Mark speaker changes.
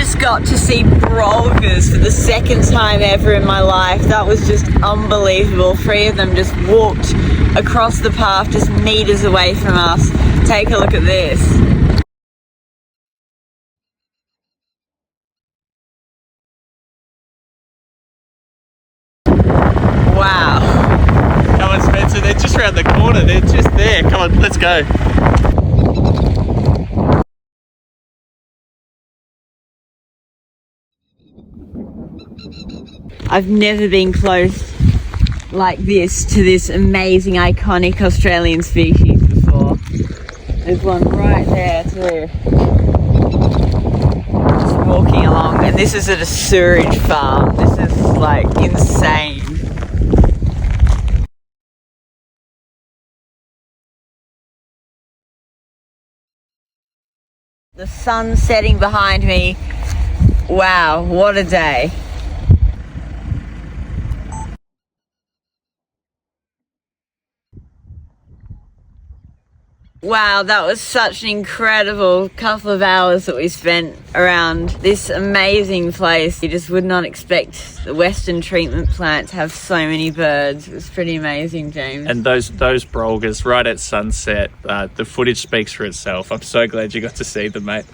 Speaker 1: just got to see Brolgas for the second time ever in my life. That was just unbelievable. 3 of them just walked across the path just meters away from us. Take a look at this. Wow.
Speaker 2: Come on, Spencer, they're just around the corner. They're just there. Come on, let's go.
Speaker 1: I've never been close like this to this amazing, iconic Australian species before. There's one right there too. Just walking along, and this is at a sewage farm. This is like insane. The sun setting behind me. Wow, what a day. Wow, that was such an incredible couple of hours that we spent around this amazing place. You just would not expect the Western treatment plant to have so many birds. It was pretty amazing, James.
Speaker 2: And those Brolgas right at sunset, the footage speaks for itself. I'm so glad you got to see them, mate.